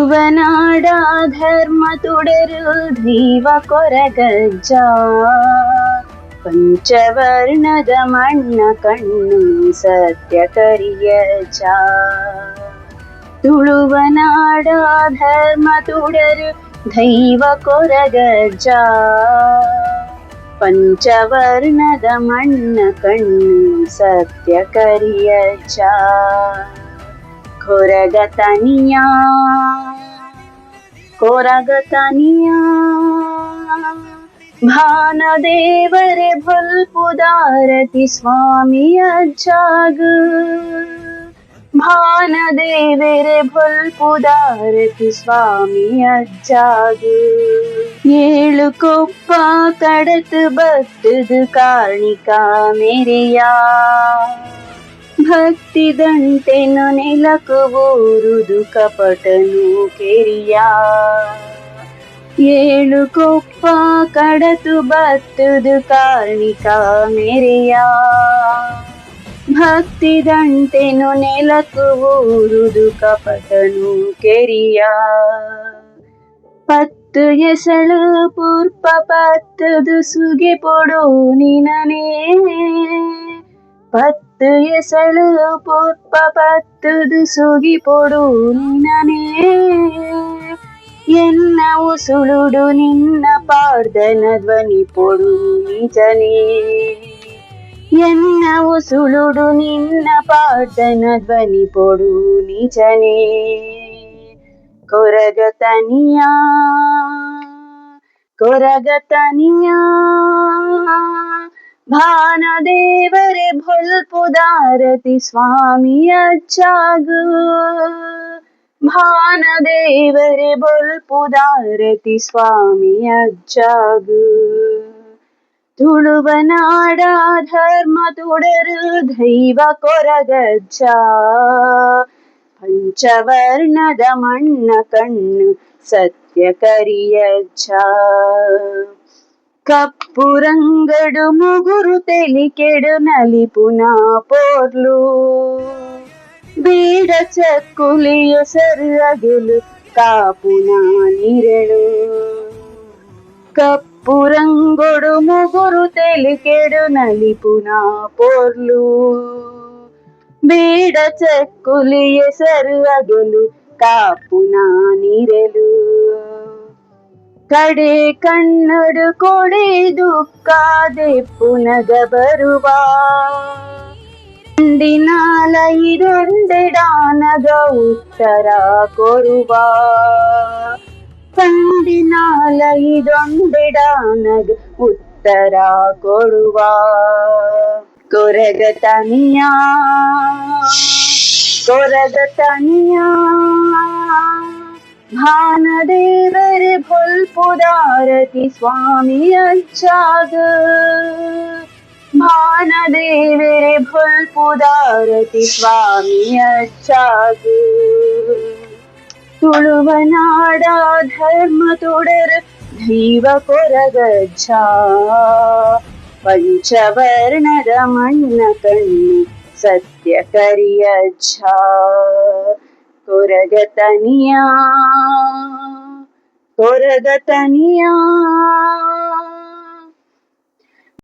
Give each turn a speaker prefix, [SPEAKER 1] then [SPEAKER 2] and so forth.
[SPEAKER 1] ತುಳುವನಾಡ ಧರ್ಮ ತುಡರು ದೈವ ಕೊರಗಜ್ಜ ಪಂಚವರ್ಣದ ಮಣ್ಣ ಕಣ್ಣು ಸತ್ಯ ಕರಿಯಜ್ಜ. ತುಳುವನಾಡ ಧರ್ಮ ತುಡರು ದೈವ ಕೊರಗಜ್ಜ ಪಂಚವರ್ಣದ ಮಣ್ಣ ಕಣ್ಣು ಸತ್ಯ ಕರಿಯಜ್ಜ. ಕೊರಗತನಿಯ ಭಾನದೇವರೆ ಭೊಲ್ಪುದಾರತಿ ಸ್ವಾಮಿ ಅಜ್ಜಾಗ. ಭಾನದೇವರೆ ಭೊಲ್ಪುದಾರತಿ ಸ್ವಾಮಿ ಅಜ್ಜಾಗ. ಏಳು ಕೊಪ್ಪ ಕಡತು ಬತ್ತದು ಕಾರ್ಣಿಕ ಮೇರೆಯ. ಭಕ್ತಿ ದಂಟೆನು ನೆಲಕುವೂರುದು ಕಪಟನು ಕೆರಿಯ. ಏಳು ಕೊಪ್ಪ ಕಡತು ಬತ್ತದು ಕಾರ್ಣಿಕ ಮೇರೆಯ. ಭಕ್ತಿ ದಂಟೆನು ನೆಲಕುವೂರುದು ಕಪಟನು ಕೆರಿಯ. ಪತ್ತು ಎಸಳು ಪೂರ್ಪ ಪತ್ತದು ಸುಗೆ ಪೊಡು ನಿನನೇ. ಪತ್ತು ಎಸಳು ಪೂರ್ಪ ಪತ್ತದು ಸುಗಿ ಪೊಡು ನಿನನೇ. ಎನ್ನ ಉಸುಳುಡು ನಿನ್ನ ಪಾರ್ದನ ಧ್ವನಿ ಪೊಡು ನಿಜನೇ. ಎನ್ನ ಉಸುಳುಡು ನಿನ್ನ ಪಾರ್ದನ ಧ್ವನಿ ಪೊಡು ನಿಜನೇ. ಕೊರಗತನಿಯ ಭಾನದೇವರೆ ಭೊಲ್ಪುದಾರತಿ ಸ್ವಾಮಿ ಅಜ್ಜಾಗ. ಭಾನದೇವರೆ ಭೊಲ್ಪುದಾರತಿ ಸ್ವಾಮಿ ಅಜ್ಜಾಗ. ತುಳುವನಾಡ ಧರ್ಮ ತುಡರು ದೈವ ಕೊರಗಜ್ಜ ಪಂಚವರ್ಣದ ಮಣ್ಣ ಕಣ್ಣು ಸತ್ಯ ಕರಿಯಜ್ಜ. ಕಪ್ಪು ರಂಗಡು ಮುಗುರು ತೆಲಿಕೆಡು ನಲಿಪುನ ಪೋರ್ಲು. ಬೀಡ ಚಕ್ಕುಲಿಯು ಸರಿಯಗೆಲು ಕಾಪುನ ನಿರಳು. ಕಪ್ಪು ರಂಗೊಡು ಮುಗುರು ತೆಲಿಕೆಡು ನಲಿಪುನ ಪೋರ್ಲು. ಬೀಡ ಚಕ್ಕುಲಿಯ ಸರಿಯಗೆಲು ಕಾಪುನ ನಿರಲು. ಕಡೆ ಕಣ್ಣಡು ಕೊಡೆ ದುಃಖಾದೆ ಪುನಗ ಬರುವ. ಕಂಡಿನಾಲ ಇದೊಂದೆಡಾನಗ ಉತ್ತರ ಕೊರುವ. ಕಂಡಿನಾಲ ಇದೊಂದೆಡಾನಗ ಉತ್ತರ ಕೊಡುವ. ಕೊರಗತನಿಯ ಭಾನದೇವರೆ ಭೊಲ್ಪುದಾರತಿ ಸ್ವಾಮಿ ಅಜ್ಜಾಗ. ಭಾನದೇವರೆ ಭೊಲ್ಪುದಾರತಿ ಸ್ವಾಮಿ ಅಜ್ಜಾಗ. ತುಳುವನಾಡ ಧರ್ಮ ತುಡರ ದೈವ ಕೊರಗಜ್ಜ ಪಂಚವರ್ಣದ ಮಣ್ಣ ಕಣ್ಣು ಸತ್ಯ ಕರಿಯಜ್ಜ. ಕೊರಗತನಿಯ